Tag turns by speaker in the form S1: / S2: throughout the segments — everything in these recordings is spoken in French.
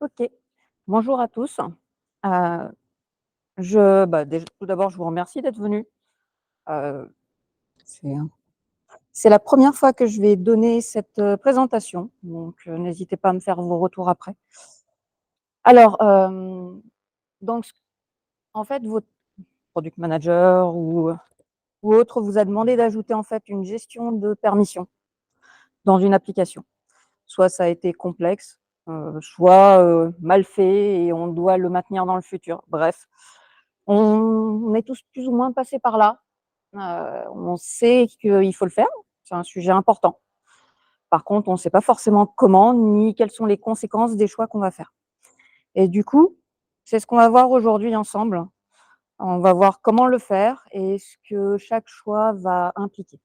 S1: OK. Bonjour à tous. Déj tout d'abord, je vous remercie d'être venus. Heu, c'est un c'est la première fois que je vais donner cette, présentation, donc n'hésitez pas à me faire vos retours après. Alors, donc ce en fait, votre product manager ou autre vous a demandé d'ajouter, en fait, une gestion de permissions dans une application. Soit ça a été complexe, soit, mal fait et on doit le maintenir dans le futur. Bref, on est tous plus ou moins passés par là. On sait qu'il faut le faire, c'est un sujet important. Par contre, on ne sait pas forcément comment, ni quelles sont les conséquences des choix qu'on va faire. Et du coup, c'est ce qu'on va voir aujourd'hui ensemble. On va voir comment le faire et ce que chaque choix va impliquer.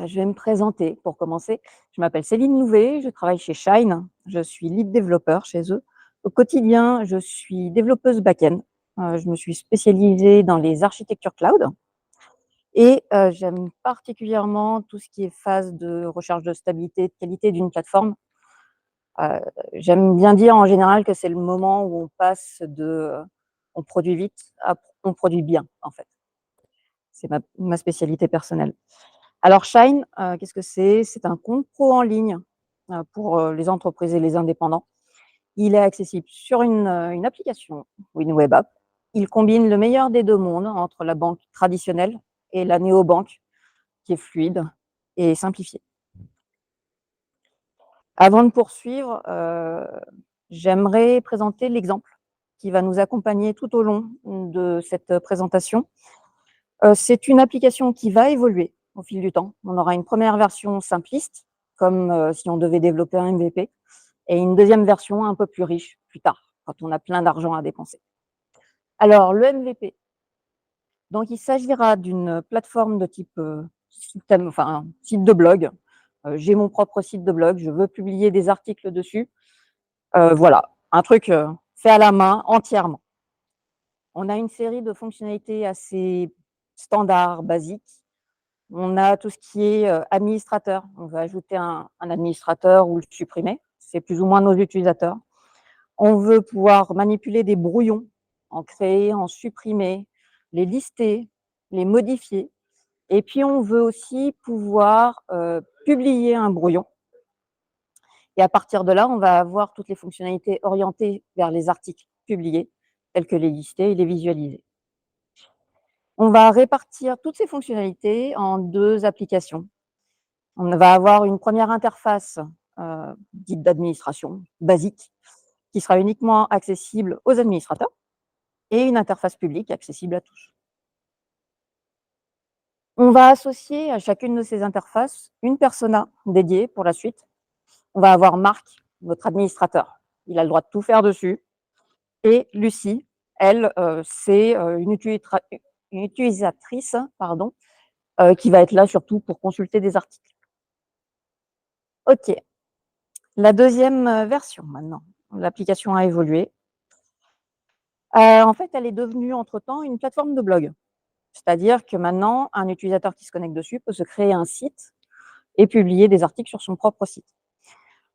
S1: Je vais me présenter pour commencer. Je m'appelle Céline Louvet, je travaille chez Shine, je suis lead développeur chez eux. Au quotidien, je suis développeuse back-end. Je me suis spécialisée dans les architectures cloud. Et j'aime particulièrement tout ce qui est phase de recherche de stabilité, de qualité d'une plateforme. Heu, J'aime bien dire en général que c'est le moment où on passe de, on produit vite à on produit bien, en fait. C'est ma spécialité personnelle. Alors Shine, qu'est-ce que c'est? C'est un compte pro en ligne, pour, les entreprises et les indépendants. Il est accessible sur une application ou une web app. Il combine le meilleur des 2 mondes entre la banque traditionnelle et la néobanque qui est fluide et simplifié. Avant de poursuivre, j'aimerais présenter l'exemple qui va nous accompagner tout au long de cette présentation. C'est une application qui va évoluer au fil du temps. On aura une première version simpliste, comme, si on devait développer un MVP et une deuxième version un peu plus riche plus tard, quand on a plein d'argent à dépenser. Alors le MVP, donc il s'agira d'une plateforme de type, système enfin, site de blog. J'ai mon propre site de blog, je veux publier des articles dessus. Voilà, un truc, fait à la main entièrement. On a une série de fonctionnalités assez standards, basiques. On a tout ce qui est, administrateur. On va ajouter un administrateur ou le supprimer. C'est plus ou moins nos utilisateurs. On veut pouvoir manipuler des brouillons, en créer, en supprimer, les lister, les modifier et puis on veut aussi pouvoir, publier un brouillon et à partir de là, on va avoir toutes les fonctionnalités orientées vers les articles publiés, tels que les lister et les visualiser. On va répartir toutes ces fonctionnalités en 2 applications. On va avoir une première interface, dite d'administration, basique, qui sera uniquement accessible aux administrateurs et une interface publique accessible à tous. On va associer à chacune de ces interfaces une persona dédiée pour la suite. On va avoir Marc, notre administrateur. Il a le droit de tout faire dessus. Et Lucie, elle, c'est, une utilisatrice, pardon, qui va être là surtout pour consulter des articles. OK, la deuxième version maintenant. L'application a évolué. En fait, elle est devenue entre-temps une plateforme de blog. C'est-à-dire que maintenant, un utilisateur qui se connecte dessus peut se créer un site et publier des articles sur son propre site.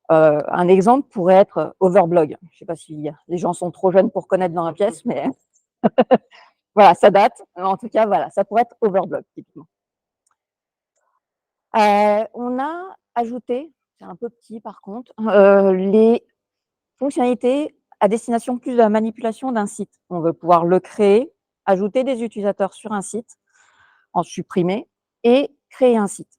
S1: Un exemple pourrait être Overblog. Je ne sais pas si les gens sont trop jeunes pour connaître dans la pièce, mais voilà, ça date. En tout cas, voilà, ça pourrait être Overblog typiquement. On a ajouté, c'est un peu petit par contre, les fonctionnalités à destination plus de la manipulation d'un site. On veut pouvoir le créer, ajouter des utilisateurs sur un site, en supprimer et créer un site.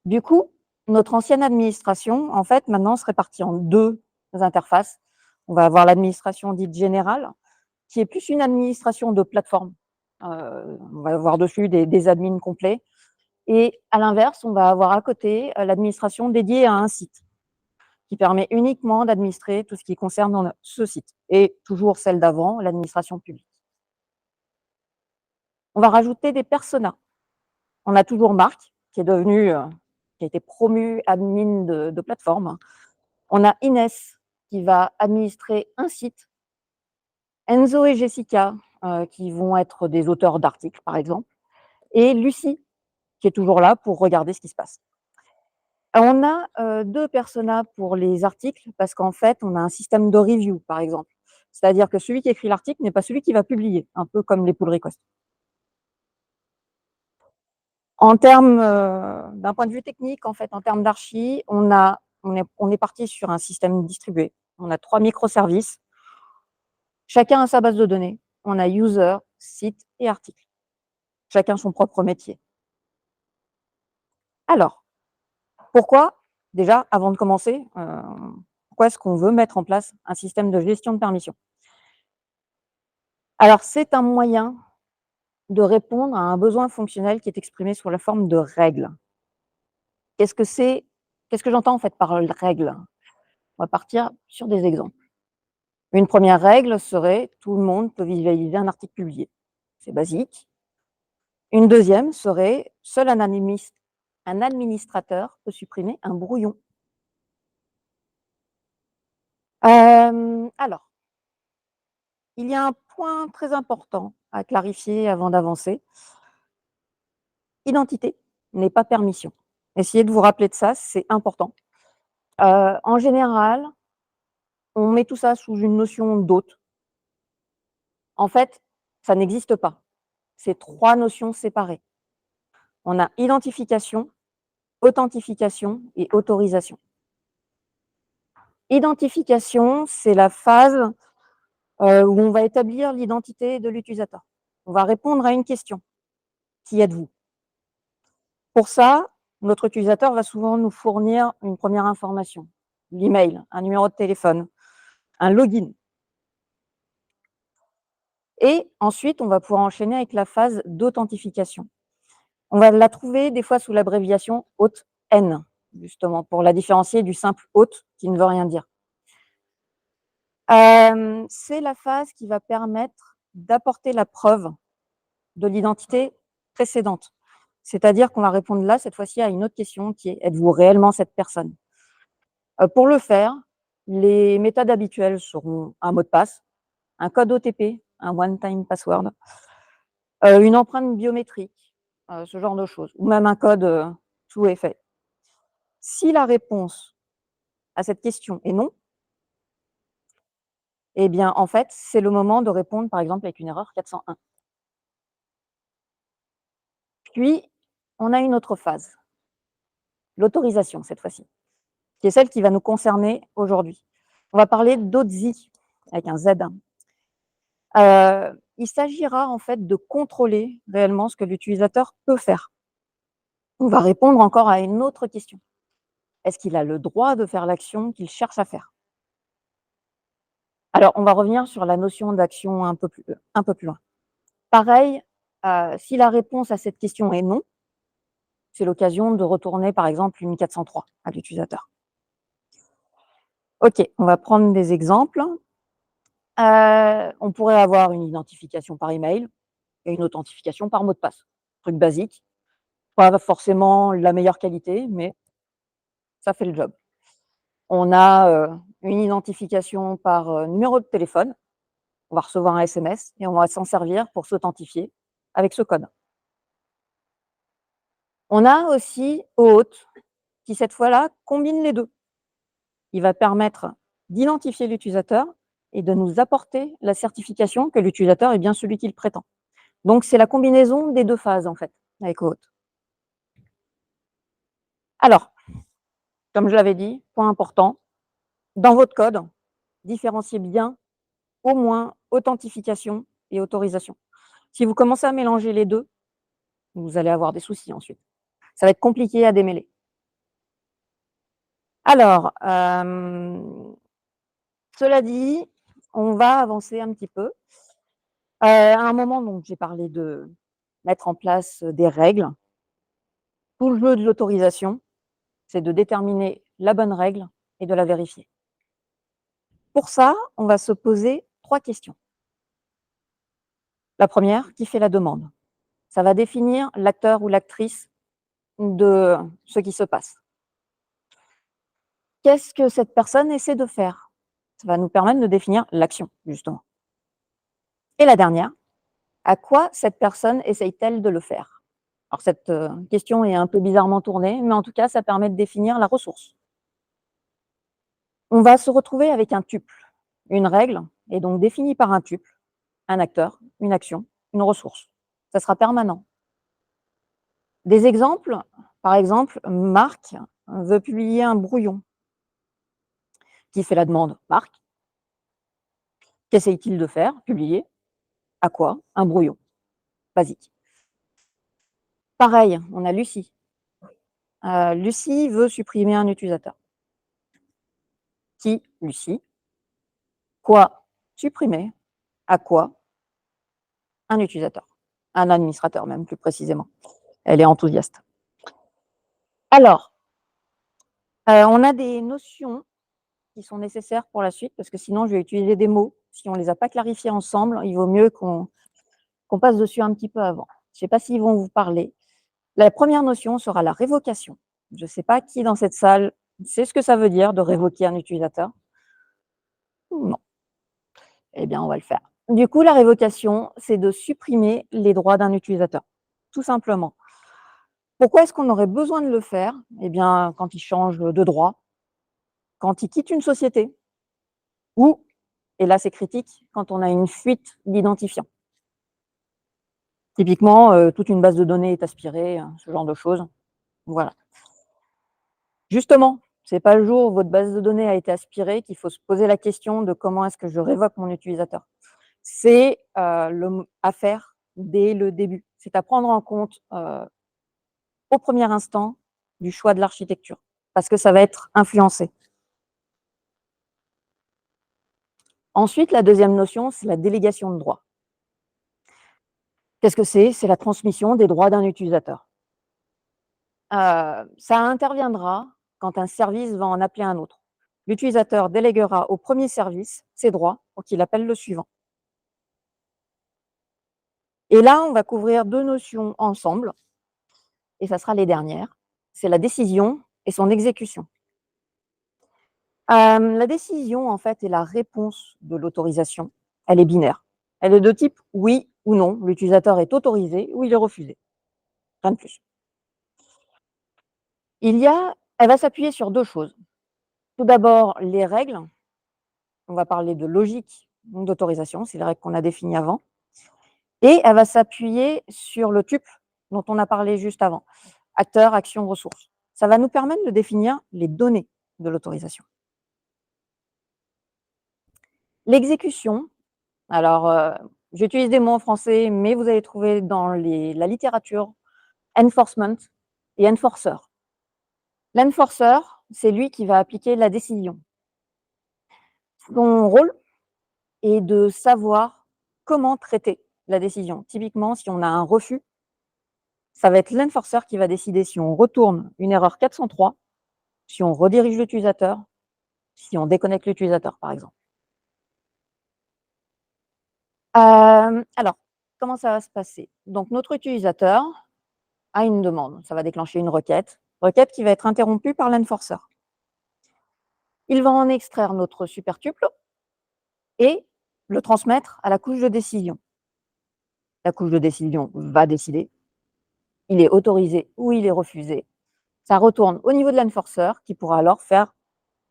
S1: Du coup, notre ancienne administration, en fait, maintenant se répartit en 2 interfaces. On va avoir l'administration dite générale, qui est plus une administration de plateforme. On va avoir dessus des admins complets et à l'inverse, on va avoir à côté, l'administration dédiée à un site, qui permet uniquement d'administrer tout ce qui concerne ce site et toujours celle d'avant, l'administration publique. On va rajouter des personas. On a toujours Marc qui est devenu, qui a été promu admin de plateforme. On a Inès qui va administrer un site, Enzo et Jessica, qui vont être des auteurs d'articles par exemple et Lucie qui est toujours là pour regarder ce qui se passe. On a, 2 personas pour les articles parce qu'en fait, on a un système de review, par exemple. C'est-à-dire que celui qui écrit l'article n'est pas celui qui va publier, un peu comme les pull requests. En termes, d'un point de vue technique, en fait, en termes d'archi, on est parti sur un système distribué. On a 3 microservices, chacun a sa base de données. On a user, site et article. Chacun son propre métier. Alors, pourquoi? Déjà, avant de commencer, pourquoi est-ce qu'on veut mettre en place un système de gestion de permission? Alors, c'est un moyen de répondre à un besoin fonctionnel qui est exprimé sous la forme de règles. Qu'est-ce que c'est? Qu'est-ce que j'entends en fait par règle? On va partir sur des exemples. Une première règle serait: tout le monde peut visualiser un article publié. C'est basique. Une deuxième serait: seul un administrateur peut supprimer un brouillon. Alors, il y a un point très important à clarifier avant d'avancer. Identité n'est pas permission. Essayez de vous rappeler de ça, c'est important. En général, on met tout ça sous une notion d'hôte. En fait, ça n'existe pas. C'est 3 notions séparées. On a identification, authentification et autorisation. Identification, c'est la phase, où on va établir l'identité de l'utilisateur. On va répondre à une question: «Qui êtes-vous?» Pour ça, notre utilisateur va souvent nous fournir une première information, l'email, un numéro de téléphone, un login. Et ensuite, on va pouvoir enchaîner avec la phase d'authentification. On va la trouver des fois sous l'abréviation HOT-N, justement, pour la différencier du simple hôte qui ne veut rien dire. C'est la phase qui va permettre d'apporter la preuve de l'identité précédente. C'est-à-dire qu'on va répondre là, cette fois-ci, à une autre question qui est: êtes-vous réellement cette personne? Pour le faire, les méthodes habituelles seront un mot de passe, un code OTP, un one time password, une empreinte biométrique, ce genre de choses, ou même un code, tout est fait. Si la réponse à cette question est non, eh bien, en fait, c'est le moment de répondre, par exemple, avec une erreur 401. Puis, on a une autre phase, l'autorisation cette fois-ci, qui est celle qui va nous concerner aujourd'hui. On va parler d'OTSI avec un Z. Il s'agira en fait de contrôler réellement ce que l'utilisateur peut faire. On va répondre encore à une autre question. Est-ce qu'il a le droit de faire l'action qu'il cherche à faire? Alors, on va revenir sur la notion d'action un peu plus loin. Pareil, si la réponse à cette question est non, c'est l'occasion de retourner par exemple une 403 à l'utilisateur. OK, on va prendre des exemples. On pourrait avoir une identification par email et une authentification par mot de passe. Truc basique, pas forcément la meilleure qualité, mais ça fait le job. On a, une identification par, numéro de téléphone. On va recevoir un SMS et on va s'en servir pour s'authentifier avec ce code. On a aussi OAuth qui cette fois-là combine les 2. Il va permettre d'identifier l'utilisateur et de nous apporter la certification que l'utilisateur est bien celui qu'il prétend. Donc c'est la combinaison des 2 phases en fait avec OAuth. Alors, comme je l'avais dit, point important, dans votre code, différenciez bien au moins authentification et autorisation. Si vous commencez à mélanger les 2, vous allez avoir des soucis ensuite. Ça va être compliqué à démêler. Alors, cela dit, on va avancer un petit peu. À un moment, donc j'ai parlé de mettre en place des règles. Tout le jeu de l'autorisation, c'est de déterminer la bonne règle et de la vérifier. Pour ça, on va se poser 3 questions. La première, qui fait la demande? Ça va définir l'acteur ou l'actrice de ce qui se passe. Qu'est-ce que cette personne essaie de faire? Ça va nous permettre de définir l'action, justement. Et la dernière, à quoi cette personne essaye-t-elle de le faire? Alors cette, question est un peu bizarrement tournée, mais en tout cas, ça permet de définir la ressource. On va se retrouver avec un tuple. Une règle est donc définie par un tuple, un acteur, une action, une ressource. Ça sera permanent. Des exemples, par exemple, Marc veut publier un brouillon. Qui fait la demande? Marc. Qu'essaye-t-il de faire? Publier. À quoi? Un brouillon. Basique. Pareil, on a Lucie. Lucie veut supprimer un utilisateur. Qui? Lucie. Quoi? Supprimer. À quoi? Un utilisateur. Un administrateur même, plus précisément. Elle est enthousiaste. Alors, on a des notions qui sont nécessaires pour la suite, parce que sinon je vais utiliser des mots. Si on ne les a pas clarifiés ensemble, il vaut mieux qu'on passe dessus un petit peu avant. Je ne sais pas s'ils vont vous parler. La première notion sera la révocation. Je ne sais pas qui dans cette salle sait ce que ça veut dire de révoquer un utilisateur? Non. Eh bien, on va le faire. Du coup, la révocation, c'est de supprimer les droits d'un utilisateur, tout simplement. Pourquoi est-ce qu'on aurait besoin de le faire? Eh bien, quand il change de droit, quand il quitte une société ou, et là c'est critique, quand on a une fuite d'identifiant. Typiquement, toute une base de données est aspirée, ce genre de choses. Voilà. Justement, c'est pas le jour où votre base de données a été aspirée qu'il faut se poser la question de comment est-ce que je révoque mon utilisateur. C'est, à faire dès le début. C'est à prendre en compte, au premier instant du choix de l'architecture, parce que ça va être influencé. Ensuite, la deuxième notion, c'est la délégation de droits. Qu'est-ce que c'est? C'est la transmission des droits d'un utilisateur. Ça interviendra quand un service va en appeler un autre. L'utilisateur déléguera au premier service ses droits pour qu'il appelle le suivant. Et là, on va couvrir 2 notions ensemble, et ça sera les dernières. C'est la décision et son exécution. La décision, en fait, est la réponse de l'autorisation. Elle est binaire. Elle est de type oui ou non. L'utilisateur est autorisé ou il est refusé. Rien de plus. Elle va s'appuyer sur 2 choses. Tout d'abord, les règles. On va parler de logique d'autorisation, c'est les règles qu'on a définies avant. Et elle va s'appuyer sur le tuple dont on a parlé juste avant. Acteur, action, ressource. Ça va nous permettre de définir les données de l'autorisation. L'exécution, alors j'utilise des mots en français, mais vous allez trouver dans la littérature enforcement et enforcer. L'enforcer, c'est lui qui va appliquer la décision. Son rôle est de savoir comment traiter la décision. Typiquement, si on a un refus, ça va être l'enforcer qui va décider si on retourne une erreur 403, si on redirige l'utilisateur, si on déconnecte l'utilisateur, par exemple. Alors, comment ça va se passer? Donc, notre utilisateur a une demande. Ça va déclencher une requête qui va être interrompue par l'enforcer. Il va en extraire notre super tuple et le transmettre à la couche de décision. La couche de décision va décider. Il est autorisé ou il est refusé. Ça retourne au niveau de l'enforcer qui pourra alors faire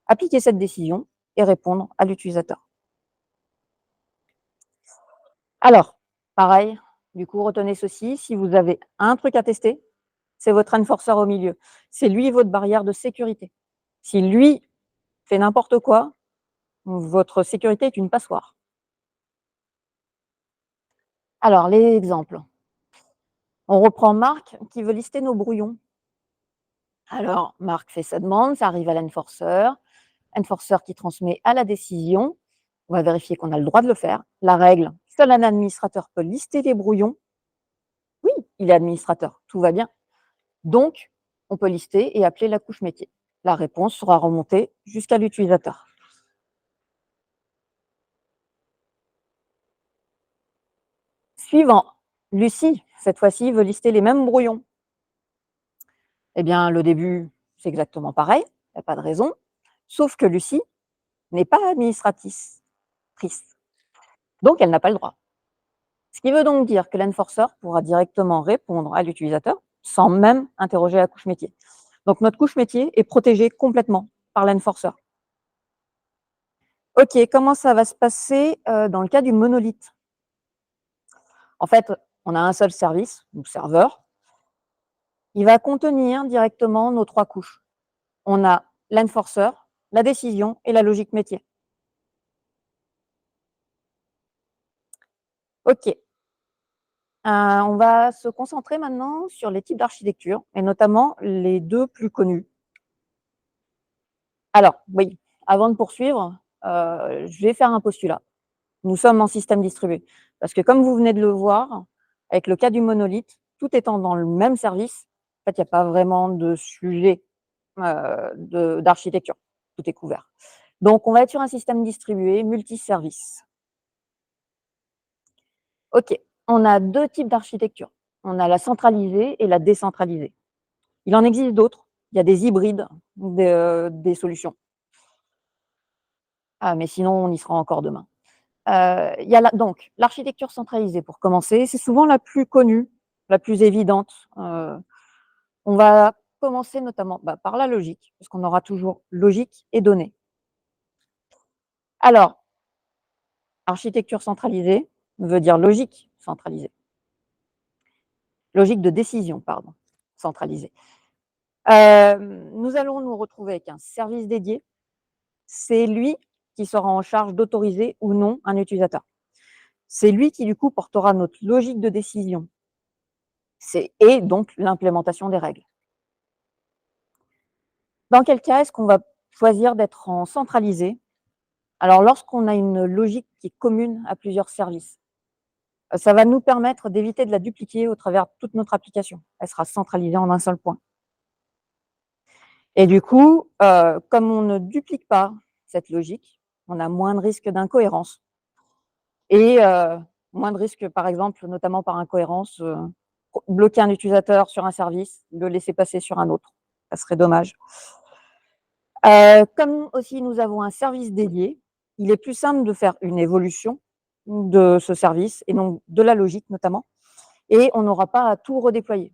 S1: appliquer cette décision et répondre à l'utilisateur. Alors, pareil, du coup, retenez ceci, si vous avez un truc à tester, c'est votre enforcer au milieu. C'est lui votre barrière de sécurité. Si lui fait n'importe quoi, votre sécurité est une passoire. Alors, les exemples. On reprend Marc qui veut lister nos brouillons. Alors, Marc fait sa demande, ça arrive à l'enforcer. Enforcer qui transmet à la décision. On va vérifier qu'on a le droit de le faire. La règle, seul un administrateur peut lister les brouillons. Oui, il est administrateur, tout va bien. Donc, on peut lister et appeler la couche métier. La réponse sera remontée jusqu'à l'utilisateur. Suivant, Lucie, cette fois-ci, veut lister les mêmes brouillons. Eh bien, le début, c'est exactement pareil, il n'y a pas de raison, sauf que Lucie n'est pas administratrice, donc elle n'a pas le droit. Ce qui veut donc dire que l'enforcer pourra directement répondre à l'utilisateur sans même interroger la couche métier. Donc notre couche métier est protégée complètement par l'enforcer. OK, comment ça va se passer, dans le cas du monolithe? En fait, on a un seul service, donc serveur. Il va contenir directement nos 3 couches. On a l'enforcer, la décision et la logique métier. OK. On va se concentrer maintenant sur les types d'architecture et notamment les 2 plus connus. Alors oui, avant de poursuivre, je vais faire un postulat. Nous sommes en système distribué parce que comme vous venez de le voir, avec le cas du monolithe, tout étant dans le même service, en fait, il y a pas vraiment de sujet, d'architecture. Tout est couvert. Donc on va être sur un système distribué multiservice. OK, on a 2 types d'architecture. On a la centralisée et la décentralisée. Il en existe d'autres. Il y a des hybrides des solutions. Ah, mais sinon, on y sera encore demain. Il y a donc l'architecture centralisée pour commencer, c'est souvent la plus connue, la plus évidente. On va commencer notamment, par la logique, parce qu'on aura toujours logique et données. Alors, architecture centralisée veut dire logique centralisée. Logique de décision, pardon, centralisée. Nous allons nous retrouver avec un service dédié. C'est lui qui sera en charge d'autoriser ou non un utilisateur. C'est lui qui, du coup, portera notre logique de décision. Et donc l'implémentation des règles. Dans quel cas est-ce qu'on va choisir d'être en centralisé? Alors lorsqu'on a une logique qui est commune à plusieurs services. Ça va nous permettre d'éviter de la dupliquer au travers de toute notre application. Elle sera centralisée en un seul point. Et du coup, comme on ne duplique pas cette logique, on a moins de risques d'incohérence et moins de risques, par exemple, notamment par incohérence, bloquer un utilisateur sur un service, le laisser passer sur un autre. Ça serait dommage. Comme aussi nous avons un service dédié, il est plus simple de faire une évolution de ce service et donc de la logique notamment et on n'aura pas à tout redéployer.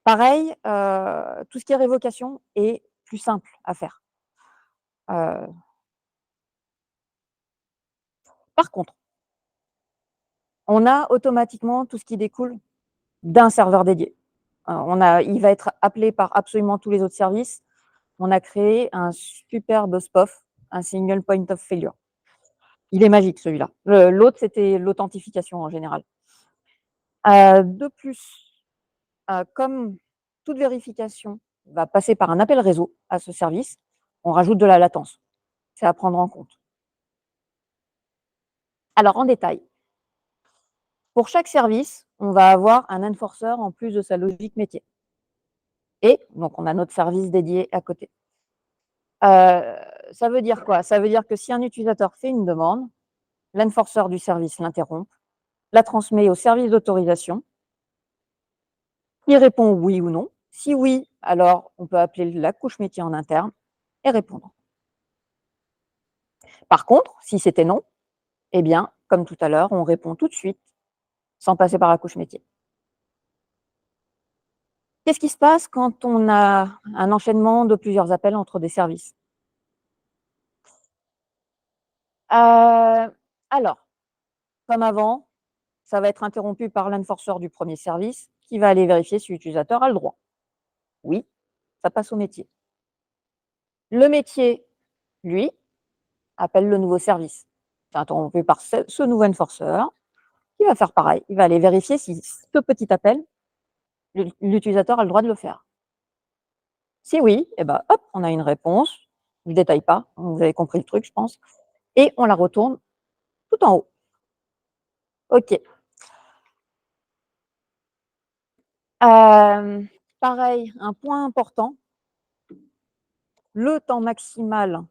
S1: Pareil, tout ce qui est révocation est plus simple à faire. Heu, Par contre, on a automatiquement tout ce qui découle d'un serveur dédié. Il va être appelé par absolument tous les autres services. On a créé un superbe SPOF, un single point of failure. Il est magique celui-là. L'autre, c'était l'authentification en général. De plus, comme toute vérification va passer par un appel réseau à ce service, on rajoute de la latence. C'est à prendre en compte. Alors en détail, pour chaque service, on va avoir un enforcer en plus de sa logique métier et donc on a notre service dédié à côté. Ça veut dire quoi? Ça veut dire que si un utilisateur fait une demande, l'enforcer du service l'interrompt, la transmet au service d'autorisation, il répond oui ou non. Si oui, alors on peut appeler la couche métier en interne et répondre. Par contre, si c'était non, eh bien, comme tout à l'heure, on répond tout de suite sans passer par la couche métier. Qu'est-ce qui se passe quand on a un enchaînement de plusieurs appels entre des services? Alors, comme avant, ça va être interrompu par l'enforcer du premier service qui va aller vérifier si l'utilisateur a le droit. Oui, ça passe au métier. Le métier, lui, appelle le nouveau service. C'est interrompu par ce nouveau enforcer qui va faire pareil. Il va aller vérifier si ce petit appel, l'utilisateur a le droit de le faire. Si oui, eh ben, hop, on a une réponse. Je ne détaille pas, vous avez compris le truc, je pense. Et on la retourne tout en haut. OK. Pareil, un point important, le temps maximal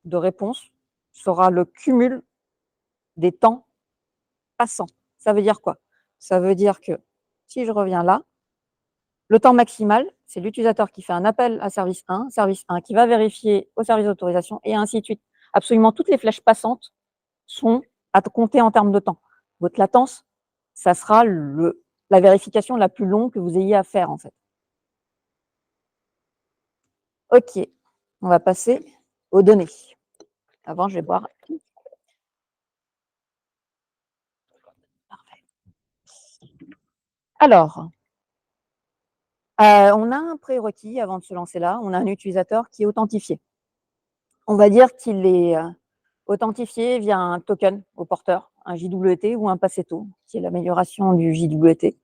S1: de réponse sera le cumul des temps passants. Ça veut dire quoi? Ça veut dire que si je reviens là, le temps maximal, c'est l'utilisateur qui fait un appel à service 1 qui va vérifier au service d'autorisation et ainsi de suite. Absolument toutes les flèches passantes sont à compter en termes de temps. Votre latence, ça sera la vérification la plus longue que vous ayez à faire, en fait. OK, on va passer aux données. Avant, je vais boire. Parfait. Alors, on a un prérequis avant de se lancer là, on a un utilisateur qui est authentifié. On va dire qu'il est, authentifié via un token au porteur, un JWT ou un Passetto, qui est l'amélioration du JWT.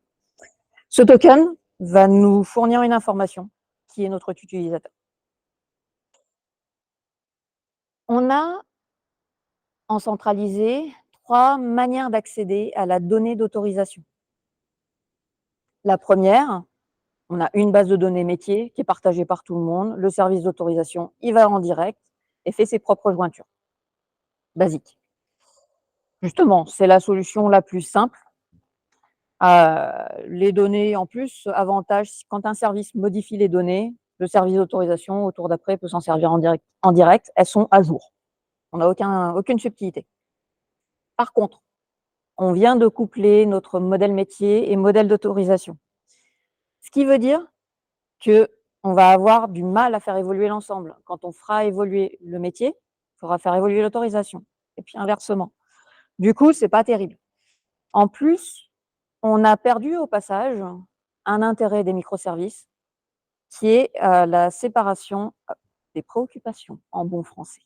S1: Ce token va nous fournir une information qui est notre utilisateur. On a en centralisé 3 manières d'accéder à la donnée d'autorisation. La première, on a une base de données métier qui est partagée par tout le monde. Le service d'autorisation, il va en direct et fait ses propres jointures. Basique. Justement, c'est la solution la plus simple. Les données en plus, avantage, quand un service modifie les données, le service d'autorisation au tour d'après peut s'en servir en direct. Elles sont à jour. On n'a aucune subtilité. Par contre, on vient de coupler notre modèle métier et modèle d'autorisation. Ce qui veut dire qu'on va avoir du mal à faire évoluer l'ensemble. Quand on fera évoluer le métier, il faudra faire évoluer l'autorisation et puis inversement. Du coup, c'est pas terrible. En plus, on a perdu au passage un intérêt des microservices qui est, la séparation, des préoccupations en bon français.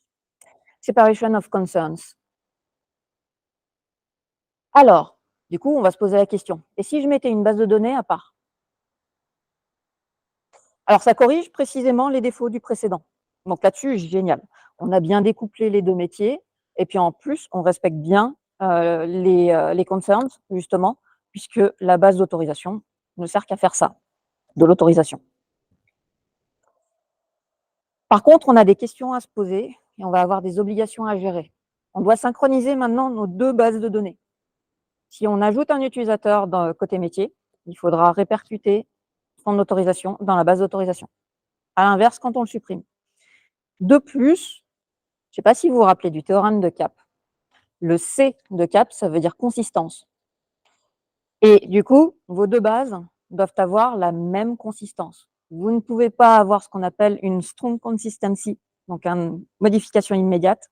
S1: Separation of concerns. Alors, du coup, on va se poser la question: et si je mettais une base de données à part? Alors ça corrige précisément les défauts du précédent. Donc là-dessus, génial. On a bien découplé les 2 métiers et puis en plus, on respecte bien, les concerns justement, puisque la base d'autorisation ne sert qu'à faire ça, de l'autorisation. Par contre, on a des questions à se poser et on va avoir des obligations à gérer. On doit synchroniser maintenant nos 2 bases de données. Si on ajoute un utilisateur dans côté métier, il faudra répercuter son autorisation dans la base d'autorisation. À l'inverse, quand on le supprime. De plus, je ne sais pas si vous vous rappelez du théorème de Cap. Le C de Cap, ça veut dire consistance. Et du coup, vos 2 bases doivent avoir la même consistance. Vous ne pouvez pas avoir ce qu'on appelle une strong consistency, donc une modification immédiate,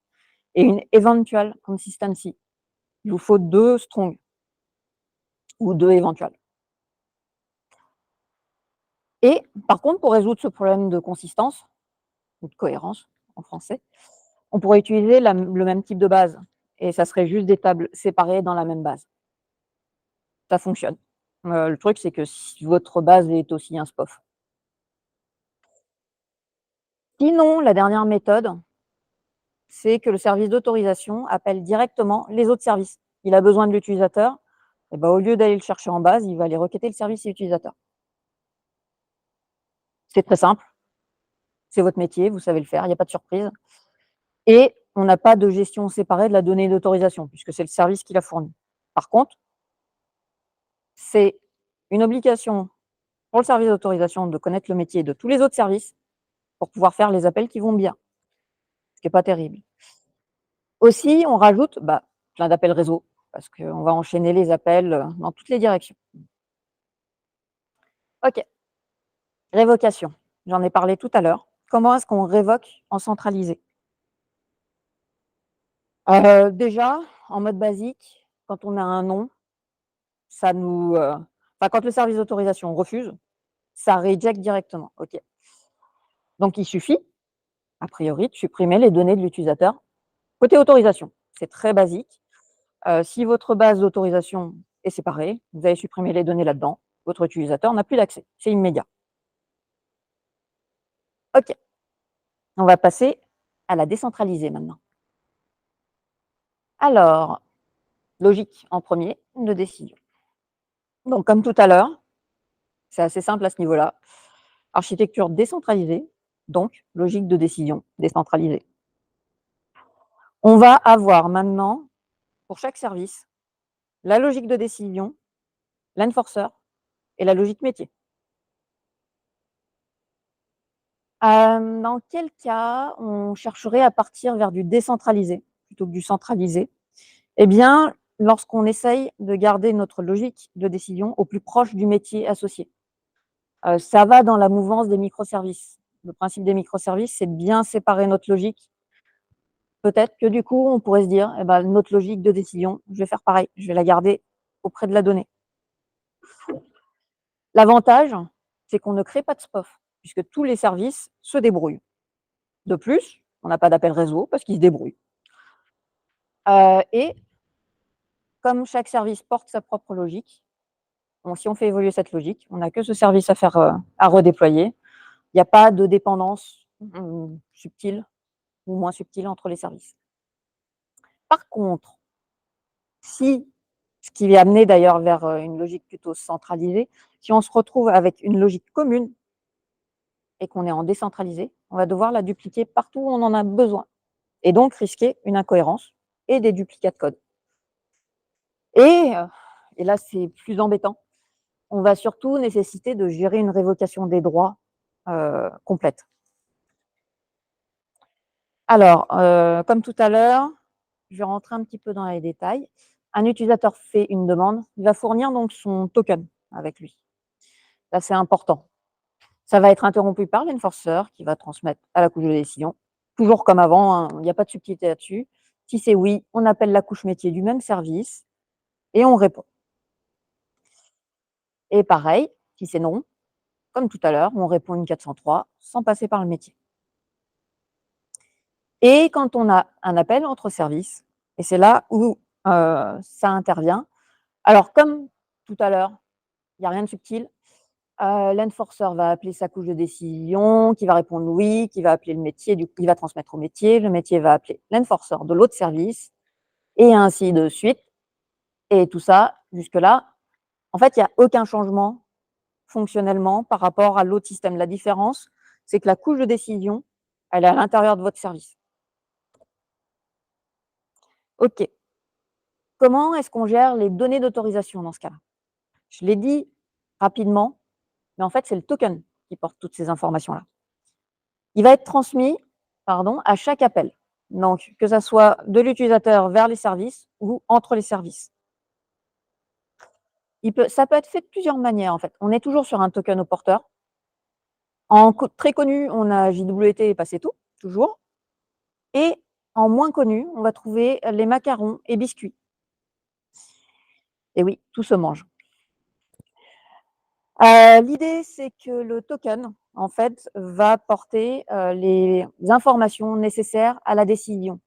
S1: et une eventual consistency. Il vous faut 2 strong ou 2 éventuels. Et par contre, pour résoudre ce problème de consistance, ou de cohérence en français, on pourrait utiliser le même type de base et ça serait juste des tables séparées dans la même base. Ça fonctionne. Le truc, c'est que si votre base est aussi un SPOF. Sinon, la dernière méthode, c'est que le service d'autorisation appelle directement les autres services. Il a besoin de l'utilisateur, et ben, au lieu d'aller le chercher en base, il va aller requêter le service utilisateur. C'est très simple, c'est votre métier, vous savez le faire, il n'y a pas de surprise. Et on n'a pas de gestion séparée de la donnée d'autorisation, puisque c'est le service qui l'a fournie. Par contre, c'est une obligation pour le service d'autorisation de connaître le métier de tous les autres services pour pouvoir faire les appels qui vont bien, ce qui n'est pas terrible. Aussi, on rajoute plein d'appels réseau, parce qu'on va enchaîner les appels dans toutes les directions. OK, révocation. J'en ai parlé tout à l'heure. Comment est-ce qu'on révoque en centralisé? Déjà, en mode basique, quand on a un nom, ça nous, quand le service d'autorisation refuse, ça reject directement. OK. Donc il suffit, a priori, de supprimer les données de l'utilisateur côté autorisation. C'est très basique. Si votre base d'autorisation est séparée, vous allez supprimer les données là-dedans, votre utilisateur n'a plus d'accès, c'est immédiat. OK, on va passer à la décentralisée maintenant. Alors, logique en premier de décision. Donc comme tout à l'heure, c'est assez simple à ce niveau-là. Architecture décentralisée, donc logique de décision décentralisée. On va avoir maintenant, pour chaque service, la logique de décision, l'enforcer et la logique métier. Dans quel cas on chercherait à partir vers du décentralisé plutôt que du centralisé? Eh bien, lorsqu'on essaye de garder notre logique de décision au plus proche du métier associé. Ça va dans la mouvance des microservices. Le principe des microservices, c'est de bien séparer notre logique. Peut-être que du coup, on pourrait se dire: «Eh ben, notre logique de décision, je vais faire pareil, je vais la garder auprès de la donnée». L'avantage, c'est qu'on ne crée pas de SPOF, puisque tous les services se débrouillent. De plus, on n'a pas d'appel réseau parce qu'ils se débrouillent. Et comme chaque service porte sa propre logique, si on fait évoluer cette logique, on n'a que ce service à faire, à redéployer. Il n'y a pas de dépendance, subtile ou moins subtile entre les services. Par contre, si ce qui est amené d'ailleurs vers, une logique plutôt centralisée, si on se retrouve avec une logique commune et qu'on est en décentralisé, on va devoir la dupliquer partout où on en a besoin et donc risquer une incohérence et des duplicats de code. Et et là, c'est plus embêtant, on va surtout nécessiter de gérer une révocation des droits, complète. Alors, comme tout à l'heure, je vais rentrer un petit peu dans les détails. Un utilisateur fait une demande, il va fournir donc son token avec lui. Là, c'est important. Ça va être interrompu par l'enforcer qui va transmettre à la couche de décision. Toujours comme avant, hein, il n'y a pas de subtilité là-dessus. Si c'est oui, on appelle la couche métier du même service et on répond. Et pareil, si c'est non, comme tout à l'heure, on répond une 403 sans passer par le métier. Et quand on a un appel entre services, et c'est là où ça intervient. Alors, comme tout à l'heure, il n'y a rien de subtil. L'enforcer va appeler sa couche de décision, qui va répondre oui, qui va appeler le métier, du coup, il va transmettre au métier, le métier va appeler l'enforcer de l'autre service, et ainsi de suite. Et tout ça, jusque-là, en fait, il n'y a aucun changement fonctionnellement par rapport à l'autre système. La différence, c'est que la couche de décision, elle est à l'intérieur de votre service. OK. Comment est-ce qu'on gère les données d'autorisation dans ce cas-là? Je l'ai dit rapidement, mais en fait, c'est le token qui porte toutes ces informations-là. Il va être transmis, pardon, à chaque appel. Donc, que ça soit de l'utilisateur vers les services ou entre les services. Ça peut être fait de plusieurs manières, en fait. On est toujours sur un token au porteur. Très connu, on a JWT et Passetou, toujours. Et en moins connu, on va trouver les macarons et biscuits. Et oui, tout se mange. L'idée, c'est que le token, en fait, va porter, les informations nécessaires à la décision.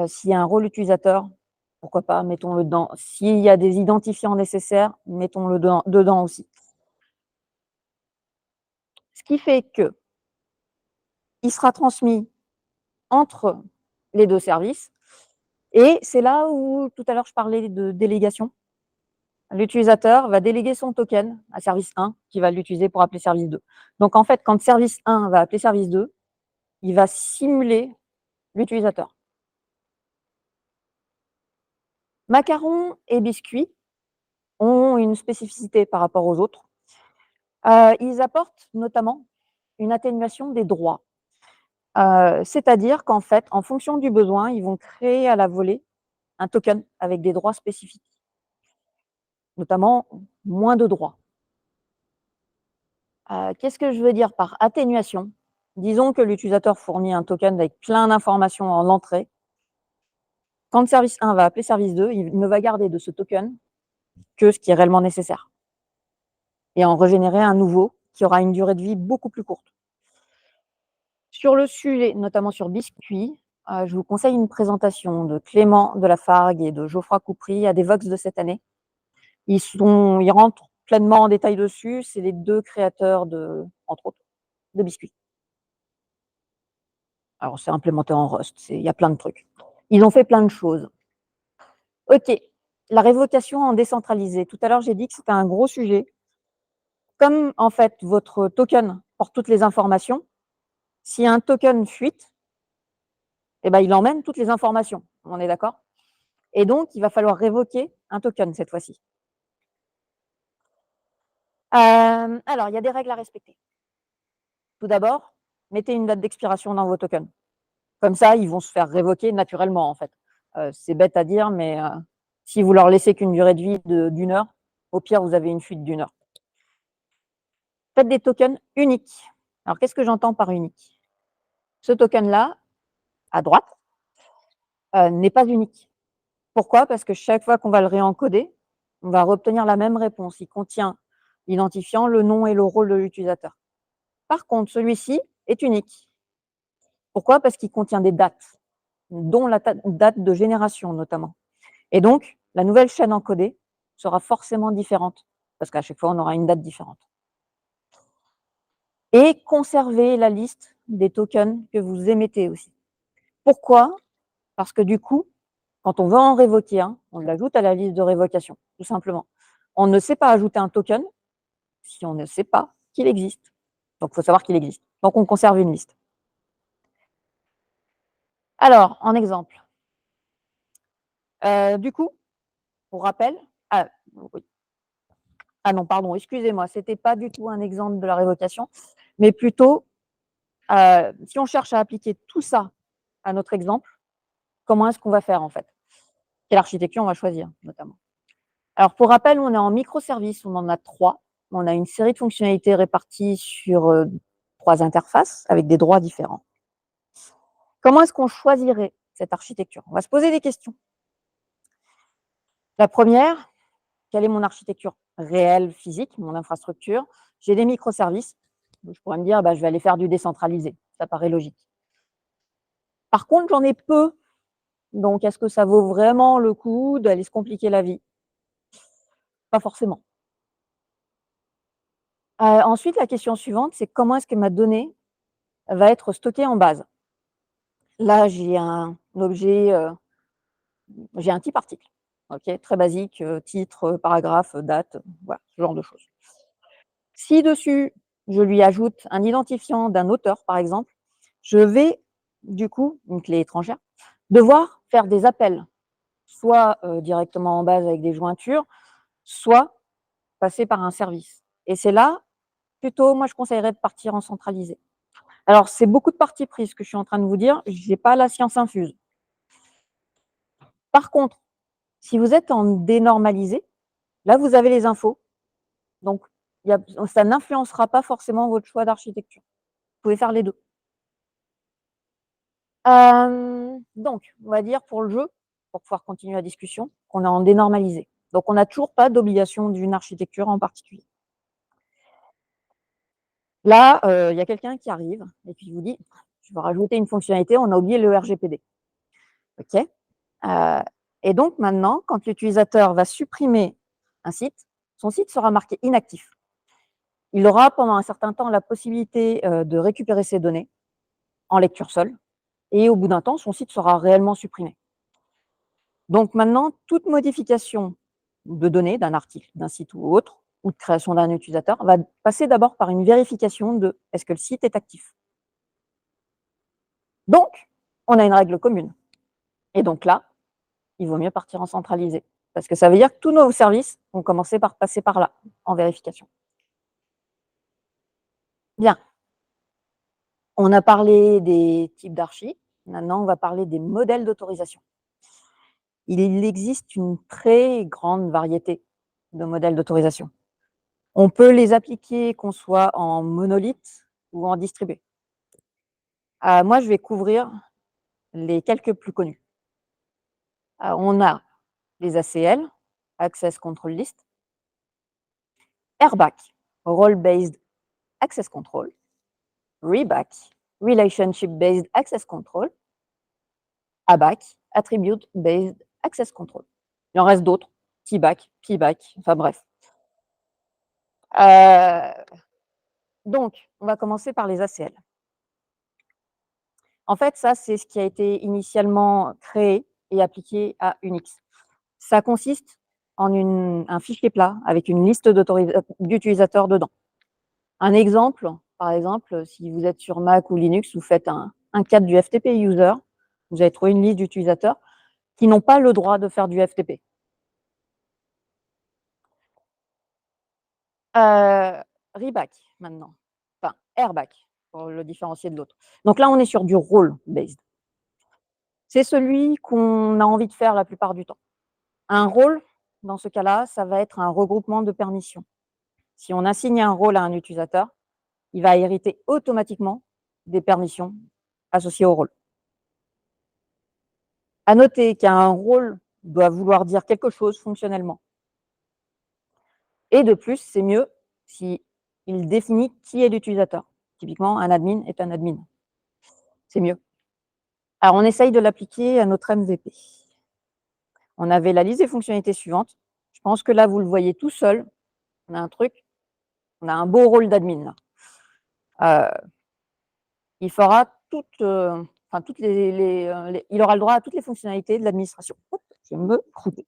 S1: S'il y a un rôle utilisateur, pourquoi pas, mettons-le dedans. S'il y a des identifiants nécessaires, mettons-le dedans aussi. Ce qui fait qu'il sera transmis entre les 2 services et c'est là où, tout à l'heure, je parlais de délégation. L'utilisateur va déléguer son token à service 1 qui va l'utiliser pour appeler service 2. Donc en fait, quand service 1 va appeler service 2, il va simuler l'utilisateur. Macarons et biscuits ont une spécificité par rapport aux autres. Ils apportent notamment une atténuation des droits. C'est-à-dire qu'en fait, en fonction du besoin, ils vont créer à la volée un token avec des droits spécifiques, notamment moins de droits. Qu'est-ce que je veux dire par atténuation? Disons que l'utilisateur fournit un token avec plein d'informations en entrée. Quand service 1 va appeler service 2, il ne va garder de ce token que ce qui est réellement nécessaire et en régénérer un nouveau qui aura une durée de vie beaucoup plus courte. Sur le sujet, notamment sur Biscuit, je vous conseille une présentation de Clément Delafargue et de Geoffroy Coupry à des Vox de cette année. Ils rentrent pleinement en détail dessus. C'est les 2 créateurs entre autres, de Biscuit. Alors c'est implémenté en Rust, il y a plein de trucs. Ils ont fait plein de choses. OK, la révocation en décentralisé. Tout à l'heure, j'ai dit que c'était un gros sujet. Comme en fait votre token porte toutes les informations, si un token fuite, eh ben, il emmène toutes les informations. On est d'accord? Et donc, il va falloir révoquer un token cette fois-ci. Alors, il y a des règles à respecter. Tout d'abord, mettez une date d'expiration dans vos tokens. Comme ça, ils vont se faire révoquer naturellement, en fait. C'est bête à dire, mais Si vous leur laissez qu'une durée de vie d'une heure, au pire, vous avez une fuite d'une heure. Faites des tokens uniques. Alors, qu'est-ce que j'entends par unique? Ce token-là, à droite, n'est pas unique. Pourquoi? Parce que chaque fois qu'on va le réencoder, on va obtenir la même réponse. Il contient l'identifiant, le nom et le rôle de l'utilisateur. Par contre, celui-ci est unique. Pourquoi? Parce qu'il contient des dates, dont la date de génération notamment. Et donc, la nouvelle chaîne encodée sera forcément différente, parce qu'à chaque fois, on aura une date différente. Et conservez la liste des tokens que vous émettez aussi. Pourquoi? Parce que du coup, quand on veut en révoquer un, on l'ajoute à la liste de révocation, tout simplement. On ne sait pas ajouter un token si on ne sait pas qu'il existe. Donc, il faut savoir qu'il existe. Donc, on conserve une liste. Alors, en exemple, du coup, pour rappel, ah, oui. Ah non, pardon, excusez-moi, ce n'était pas du tout un exemple de la révocation, mais plutôt, si on cherche à appliquer tout ça à notre exemple, comment est-ce qu'on va faire en fait? Quelle architecture on va choisir notamment? Alors pour rappel, on est en microservices, on en a 3. On a une série de fonctionnalités réparties sur 3 interfaces avec des droits différents. Comment est-ce qu'on choisirait cette architecture? On va se poser des questions. La première, quelle est mon architecture réelle, physique, mon infrastructure? J'ai des microservices. Je pourrais me dire, bah, je vais aller faire du décentralisé. Ça paraît logique. Par contre, j'en ai peu. Donc, est-ce que ça vaut vraiment le coup d'aller se compliquer la vie? Pas forcément. Ensuite, la question suivante, c'est comment est-ce que ma donnée va être stockée en base? Là, j'ai un objet, j'ai un type article, OK, très basique, titre, paragraphe, date, voilà, ce genre de choses. Si dessus, je lui ajoute un identifiant d'un auteur, par exemple, je vais, du coup, une clé étrangère, devoir faire des appels, soit, directement en base avec des jointures, soit passer par un service. Et c'est là, plutôt, moi, je conseillerais de partir en centralisé. Alors, c'est beaucoup de parties prises ce que je suis en train de vous dire, j'ai pas la science infuse. Par contre, si vous êtes en dénormalisé, là, vous avez les infos, donc ça n'influencera pas forcément votre choix d'architecture. Vous pouvez faire les 2. Donc, on va dire pour le jeu, pour pouvoir continuer la discussion, qu'on est en dénormalisé. Donc on n'a toujours pas d'obligation d'une architecture en particulier. Là, il y a quelqu'un qui arrive et puis il vous dit: «Je veux rajouter une fonctionnalité, on a oublié le RGPD». OK? Et donc maintenant, quand l'utilisateur va supprimer un site, son site sera marqué inactif. Il aura pendant un certain temps la possibilité, de récupérer ses données en lecture seule et au bout d'un temps, son site sera réellement supprimé. Donc maintenant, toute modification de données d'un article, d'un site ou autre, ou de création d'un utilisateur, va passer d'abord par une vérification de: est-ce que le site est actif? Donc, on a une règle commune et donc là, il vaut mieux partir en centralisé parce que ça veut dire que tous nos services vont commencer par passer par là, en vérification. Bien, on a parlé des types d'archi, maintenant on va parler des modèles d'autorisation. Il existe une très grande variété de modèles d'autorisation. On peut les appliquer qu'on soit en monolithe ou en distribué. Moi, je vais couvrir les quelques plus connus. On a les ACL, Access Control List, RBAC, Role Based Access Control, REBAC, Relationship Based Access Control, ABAC, Attribute Based Access Control. Il en reste d'autres, TBAC, PBAC, enfin bref. Donc, on va commencer par les ACL. En fait, ça, c'est ce qui a été initialement créé et appliqué à Unix. Ça consiste en un fichier plat avec une liste d'utilisateurs dedans. Un exemple, par exemple, si vous êtes sur Mac ou Linux, vous faites un cat du FTP user, vous allez trouver une liste d'utilisateurs qui n'ont pas le droit de faire du FTP. Reback maintenant, enfin Airback pour le différencier de l'autre. Donc là, on est sur du role based. C'est celui qu'on a envie de faire la plupart du temps. Un rôle, dans ce cas-là, ça va être un regroupement de permissions. Si on assigne un rôle à un utilisateur, il va hériter automatiquement des permissions associées au rôle. À noter qu'un rôle doit vouloir dire quelque chose fonctionnellement. Et de plus, c'est mieux si il définit qui est l'utilisateur. Typiquement, un admin est un admin. C'est mieux. Alors, on essaye de l'appliquer à notre MVP. On avait la liste des fonctionnalités suivantes. Je pense que là, vous le voyez tout seul. On a un truc, on a un beau rôle d'admin là. Il fera toutes il aura le droit à toutes les fonctionnalités de l'administration. Hop, je vais me croûter.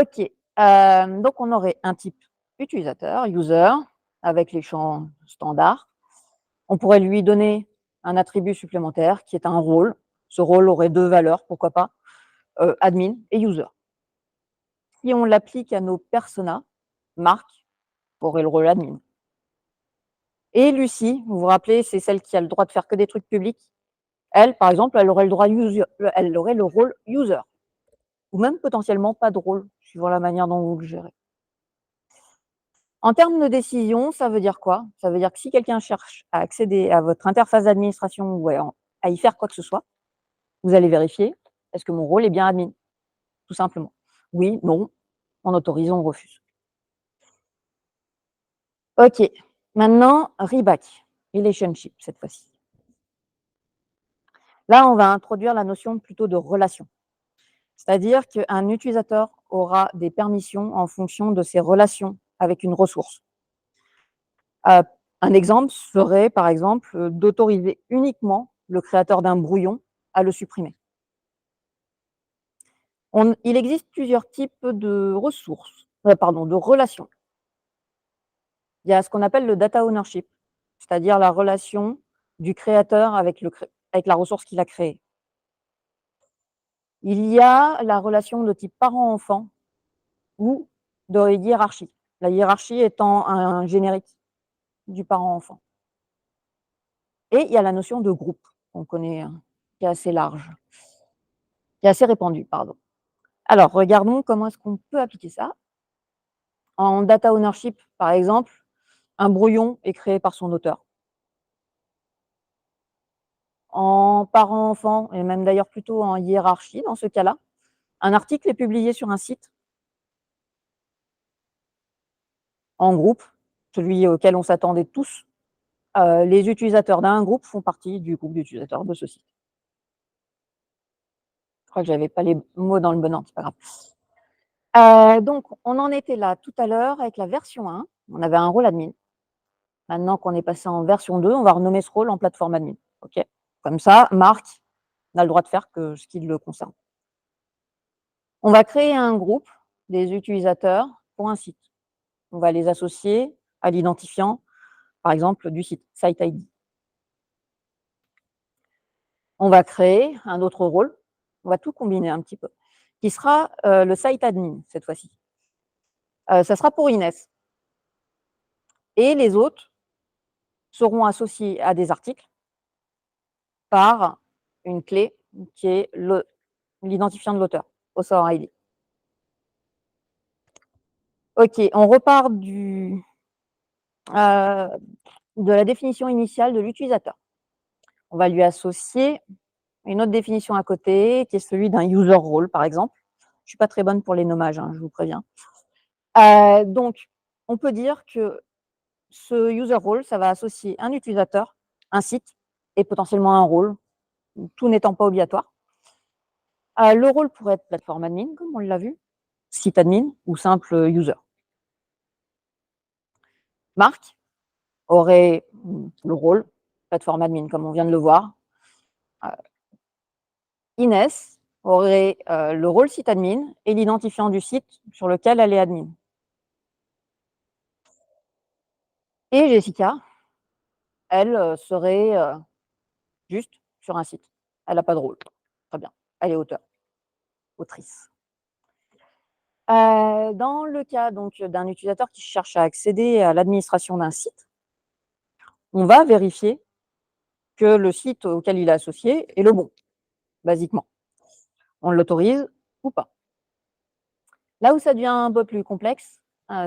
S1: OK, donc on aurait un type utilisateur, user, avec les champs standards. On pourrait lui donner un attribut supplémentaire qui est un rôle. Ce rôle aurait 2 valeurs, pourquoi pas, admin et user. Si on l'applique à nos personas, Marc aurait le rôle admin. Et Lucie, vous vous rappelez, c'est celle qui a le droit de faire que des trucs publics. Elle, par exemple, elle aurait le rôle user, ou même potentiellement pas de rôle, suivant la manière dont vous le gérez. En termes de décision, ça veut dire quoi? Ça veut dire que si quelqu'un cherche à accéder à votre interface d'administration ou à y faire quoi que ce soit, vous allez vérifier: «Est-ce que mon rôle est bien admin?» Tout simplement. Oui, non, on autorise, on refuse. OK, maintenant Reback, relationship cette fois-ci. Là, on va introduire la notion plutôt de relation. C'est-à-dire qu'un utilisateur aura des permissions en fonction de ses relations avec une ressource. Un exemple serait, par exemple, d'autoriser uniquement le créateur d'un brouillon à le supprimer. Il existe plusieurs types de ressources, de relations. Il y a ce qu'on appelle le data ownership, c'est-à-dire la relation du créateur avec la ressource qu'il a créée. Il y a la relation de type parent-enfant ou de hiérarchie. La hiérarchie étant un générique du parent-enfant. Et il y a la notion de groupe, qu'on connaît, qui est assez large, qui est assez répandue, pardon. Alors, regardons comment est-ce qu'on peut appliquer ça. En data ownership, par exemple, un brouillon est créé par son auteur. En parent-enfant, et même d'ailleurs plutôt en hiérarchie dans ce cas-là, un article est publié sur un site en groupe, celui auquel on s'attendait tous. Les utilisateurs d'un groupe font partie du groupe d'utilisateurs de ce site. Je crois que j'avais pas les mots dans le bon ordre, c'est pas grave. Donc on en était là tout à l'heure avec la version 1, on avait un rôle admin. Maintenant qu'on est passé en version 2, on va renommer ce rôle en plateforme admin. OK? Comme ça, Marc n'a le droit de faire que ce qui le concerne. On va créer un groupe des utilisateurs pour un site. On va les associer à l'identifiant, par exemple, du site, site ID. On va créer un autre rôle, on va tout combiner un petit peu, qui sera le site admin cette fois-ci. Ça sera pour Inès. Et les autres seront associés à des articles par une clé qui est l'identifiant de l'auteur, author ID. OK, on repart de la définition initiale de l'utilisateur. On va lui associer une autre définition à côté, qui est celui d'un user role, par exemple. Je suis pas très bonne pour les nommages, hein, je vous préviens. Donc, on peut dire que ce user role, ça va associer un utilisateur, un site et potentiellement un rôle, tout n'étant pas obligatoire. Le rôle pourrait être plateforme admin, comme on l'a vu, site admin ou simple user. Marc aurait le rôle plateforme admin, comme on vient de le voir. Inès aurait le rôle site admin et l'identifiant du site sur lequel elle est admin. Et Jessica, elle, serait juste sur un site. Elle n'a pas de rôle. Très bien. Elle est autrice. Dans le cas donc d'un utilisateur qui cherche à accéder à l'administration d'un site, on va vérifier que le site auquel il est associé est le bon, basiquement. On l'autorise ou pas. Là où ça devient un peu plus complexe,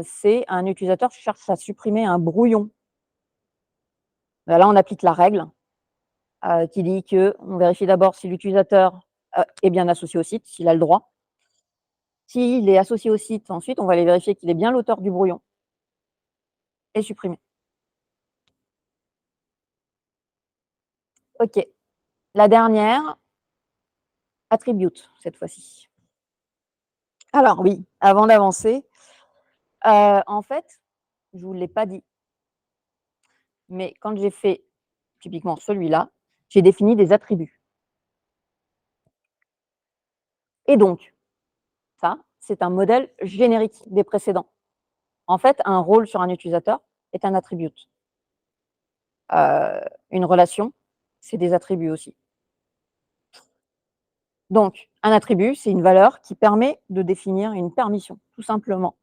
S1: c'est un utilisateur qui cherche à supprimer un brouillon. Là, on applique la règle, qui dit qu'on vérifie d'abord si l'utilisateur, est bien associé au site, s'il a le droit. S'il est associé au site, ensuite, on va aller vérifier qu'il est bien l'auteur du brouillon et supprimer. OK. La dernière, attribute, cette fois-ci. Alors oui, avant d'avancer, en fait, je ne vous l'ai pas dit, mais quand j'ai fait typiquement celui-là, j'ai défini des attributs. Et donc, ça, c'est un modèle générique des précédents. En fait, un rôle sur un utilisateur est un attribute. Une relation, c'est des attributs aussi. Donc, un attribut, c'est une valeur qui permet de définir une permission, tout simplement.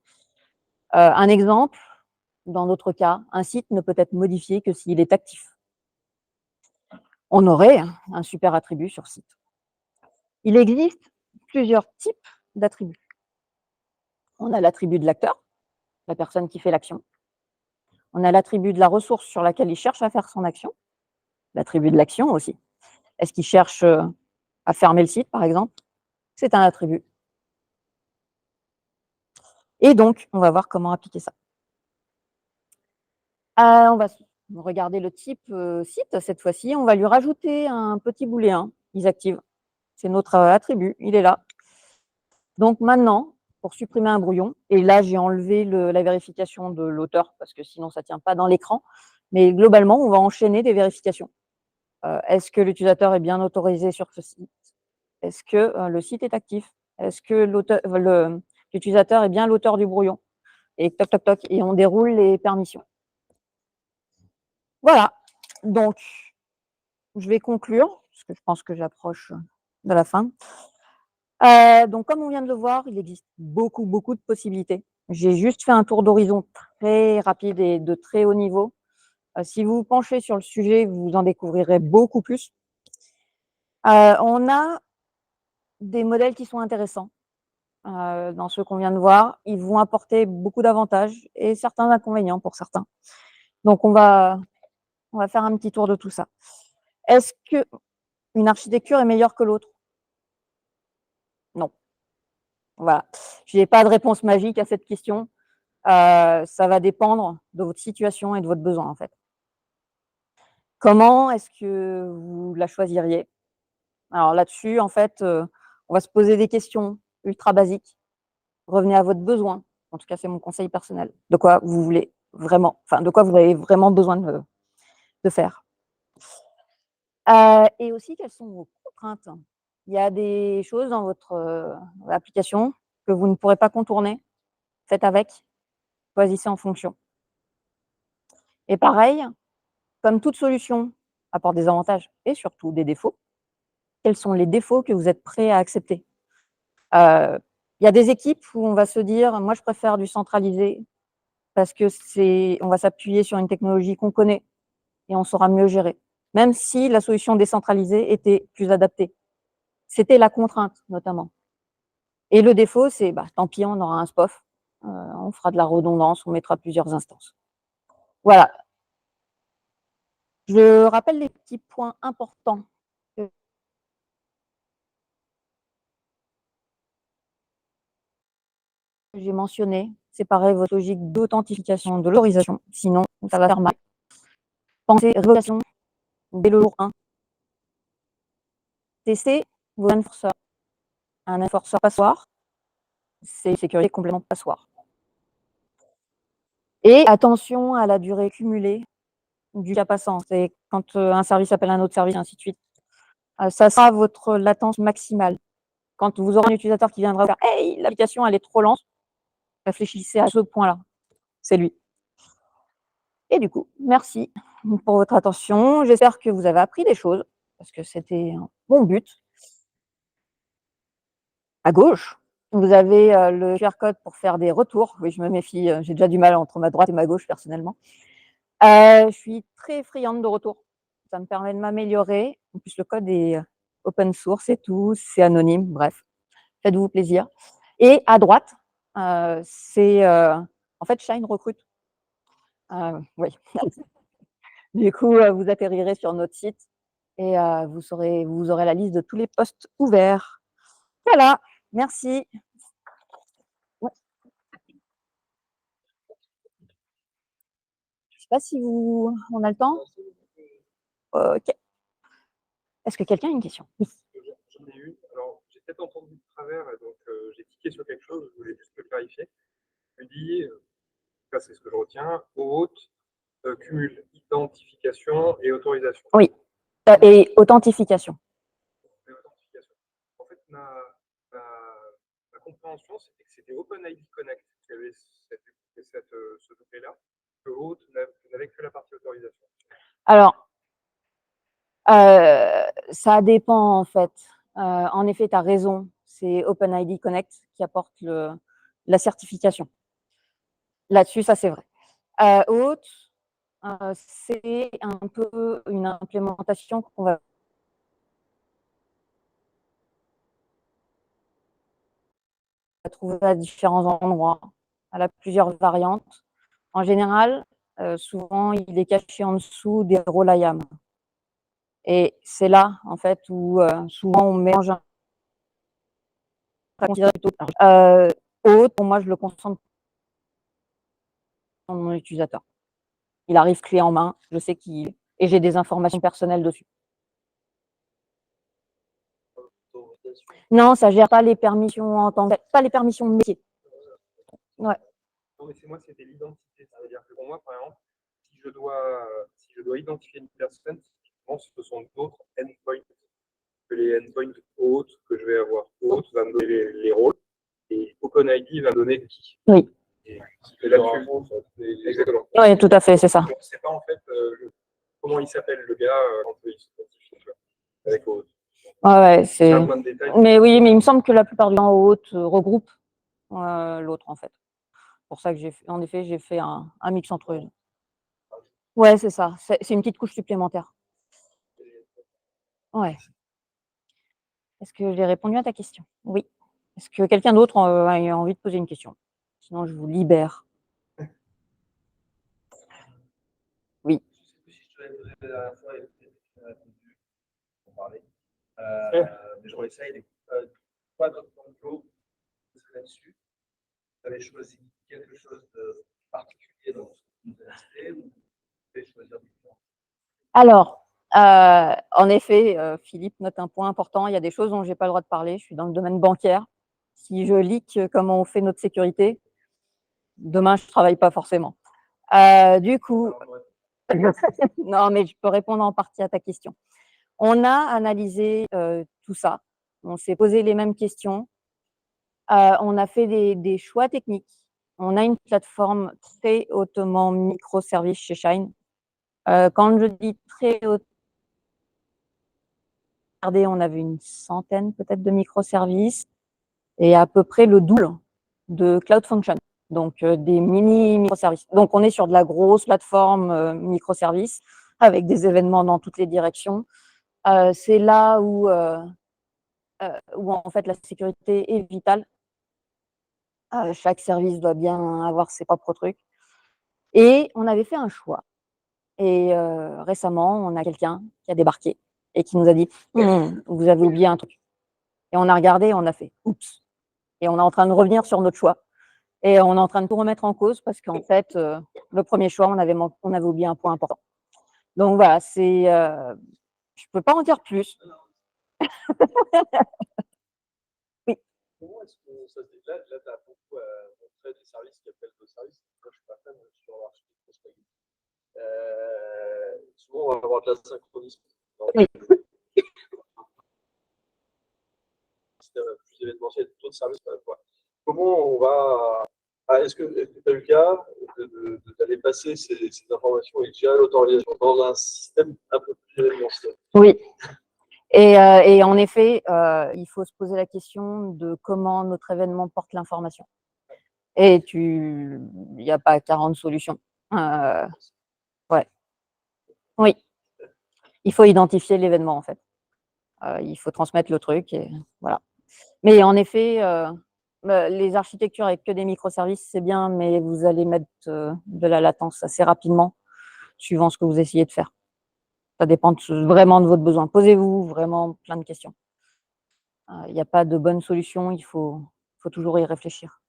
S1: Un exemple, dans notre cas, un site ne peut être modifié que s'il est actif. On aurait un super attribut sur site. Il existe plusieurs types d'attributs. On a l'attribut de l'acteur, la personne qui fait l'action. On a l'attribut de la ressource sur laquelle il cherche à faire son action, l'attribut de l'action aussi. Est-ce qu'il cherche à fermer le site, par exemple? C'est un attribut. Et donc, on va voir comment appliquer ça. On va regarder le type site cette fois-ci. On va lui rajouter un petit booléen, isActive. C'est notre attribut, il est là. Donc maintenant, pour supprimer un brouillon, et là j'ai enlevé la vérification de l'auteur parce que sinon ça ne tient pas dans l'écran, mais globalement, on va enchaîner des vérifications. Est-ce que l'utilisateur est bien autorisé sur ce site? Est-ce que le site est actif? Est-ce que l'utilisateur est bien l'auteur du brouillon? Et toc, toc, toc, et on déroule les permissions. Voilà, donc je vais conclure, parce que je pense que j'approche de la fin. Donc comme on vient de le voir, il existe beaucoup, beaucoup de possibilités. J'ai juste fait un tour d'horizon très rapide et de très haut niveau. Si vous vous penchez sur le sujet, vous en découvrirez beaucoup plus. On a des modèles qui sont intéressants, dans ceux qu'on vient de voir. Ils vont apporter beaucoup d'avantages et certains inconvénients pour certains. Donc on va faire un petit tour de tout ça. Est-ce qu'une architecture est meilleure que l'autre? Non. Voilà. Je n'ai pas de réponse magique à cette question. Ça va dépendre de votre situation et de votre besoin, en fait. Comment est-ce que vous la choisiriez? Alors là-dessus, en fait, on va se poser des questions ultra basiques. Revenez à votre besoin. En tout cas, c'est mon conseil personnel. De quoi vous voulez vraiment, enfin, de quoi vous avez vraiment besoin de faire. Et aussi, quelles sont vos contraintes? Il y a des choses dans votre application que vous ne pourrez pas contourner. Faites avec, choisissez en fonction. Et pareil, comme toute solution apporte des avantages et surtout des défauts, quels sont les défauts que vous êtes prêts à accepter? Il y a des équipes où on va se dire: «Moi, je préfère du centralisé parce que on va s'appuyer sur une technologie qu'on connaît et on saura mieux gérer», même si la solution décentralisée était plus adaptée. C'était la contrainte, notamment. Et le défaut, c'est, bah, tant pis, on aura un SPOF, on fera de la redondance, on mettra plusieurs instances. Voilà. Je rappelle les petits points importants que j'ai mentionnés. Séparez votre logique d'authentification de l'autorisation, sinon ça va faire mal. Pensez révocation dès le jour 1. Testez vos enforceurs. Un enforceur passoire, c'est sécurité complètement passoire. Et attention à la durée cumulée du cas passant. C'est quand un service appelle un autre service, ainsi de suite. Ça sera votre latence maximale. Quand vous aurez un utilisateur qui viendra vous dire: «Hey, l'application, elle est trop lente», réfléchissez à ce point-là. C'est lui. Et du coup, merci pour votre attention. J'espère que vous avez appris des choses, parce que c'était un bon but. À gauche, vous avez le QR code pour faire des retours. Oui, je me méfie, j'ai déjà du mal entre ma droite et ma gauche personnellement. Je suis très friande de retours. Ça me permet de m'améliorer. En plus, le code est open source et tout, c'est anonyme, bref, faites-vous plaisir. Et à droite, c'est en fait, Shine recrute. Oui. Du coup, vous atterrirez sur notre site et vous aurez la liste de tous les postes ouverts. Voilà, merci. Ouais, je sais pas si on a le temps? OK. Est-ce que quelqu'un a une question? Oui.
S2: J'en ai une. Alors, j'ai peut-être entendu de travers, et donc j'ai tiqué sur quelque chose, je voulais juste le clarifier. Je me dis, ça c'est ce que je retiens, hôte, cumule identification et autorisation.
S1: Oui, et authentification.
S2: Et authentification. En fait, ma compréhension, c'était que c'était OpenID Connect qui avait ce doublé-là, que hôte n'avait que la partie autorisation.
S1: Alors, ça dépend en fait. En effet, tu as raison, c'est OpenID Connect qui apporte la certification. Là-dessus, ça c'est vrai. Autre, c'est un peu une implémentation qu'on va trouver à différents endroits. Elle a plusieurs variantes. En général, souvent, il est caché en dessous des rôles IAM. Et c'est là, en fait, où souvent on mélange autre, pour moi, je le concentre dans mon utilisateur. Il arrive clé en main, je sais qui et j'ai des informations personnelles dessus. Non, ça gère pas les permissions en tant que pas les permissions métier. Ouais.
S2: Non, mais moi, c'était l'identité. C'est-à-dire que pour moi, par exemple, si je dois identifier une personne, ce sont d'autres endpoints que les endpoints autres que je vais avoir. Autres va me donner les rôles et OpenID va me donner qui.
S1: Oui.
S2: Et là-dessus, exactement.
S1: Oui, tout à fait, c'est ça.
S2: Je ne sais pas en fait comment il s'appelle le gars quand il s'identifie avec autre.
S1: Ouais, c'est.
S2: Un point de détail.
S1: Mais oui, mais il me semble que la plupart du temps, haute regroupe l'autre en fait. Pour ça que en effet, j'ai fait un mix entre eux. Ouais, c'est ça. C'est une petite couche supplémentaire. Ouais. Est-ce que j'ai répondu à ta question? Oui. Est-ce que quelqu'un d'autre a envie de poser une question? Sinon, je vous libère. Oui.
S3: Je sais plus si je te l'avais posé la dernière fois et peut-être que tu as répondu pour parler. Mais je réessaye. Pas d'autres complot là-dessus. Tu avais choisi quelque chose de particulier dans ce que tu nous as listé ou tu avais choisi différent?
S1: Alors, en effet, Philippe note un point important. Il y a des choses dont je n'ai pas le droit de parler. Je suis dans le domaine bancaire. Si je leak comment on fait notre sécurité, demain, je ne travaille pas forcément. Du coup, non, mais je peux répondre en partie à ta question. On a analysé tout ça. On s'est posé les mêmes questions. On a fait des choix techniques. On a une plateforme très hautement microservice chez Shine. Quand je dis très haute, on avait une centaine peut-être de microservices et à peu près le double de Cloud Function, donc des mini microservices. Donc on est sur de la grosse plateforme microservices avec des événements dans toutes les directions. C'est là où en fait la sécurité est vitale. Chaque service doit bien avoir ses propres trucs. Et on avait fait un choix. Et récemment, on a quelqu'un qui a débarqué et qui nous a dit vous avez oublié un truc. Et on a regardé, on a fait oups. Et on est en train de revenir sur notre choix. Et on est en train de tout remettre en cause parce qu'en fait, le premier choix, on avait oublié un point important. Donc voilà, je ne peux pas en dire plus. Oui.
S3: Comment est-ce que ça se déclenche? Là, tu as beaucoup montré des services qui appellent d'autres services. Moi, je suis pas fan sur l'architecture. Souvent, on va avoir de la synchronisme.
S1: Oui.
S3: Plus événementiel, d'autres services. Comment on va. Est-ce que tu as eu le cas d'aller passer ces informations et gérer l'autorisation dans un système un peu plus événementiel?
S1: Oui. Et en effet, il faut se poser la question de comment notre événement porte l'information. Et il n'y a pas 40 solutions. Ouais. Oui. Il faut identifier l'événement, en fait. Il faut transmettre le truc et voilà. Mais en effet, Les architectures avec que des microservices, c'est bien, mais vous allez mettre de la latence assez rapidement, suivant ce que vous essayez de faire. Ça dépend vraiment de votre besoin. Posez-vous vraiment plein de questions. Il n'y a pas de bonne solution, il faut toujours y réfléchir.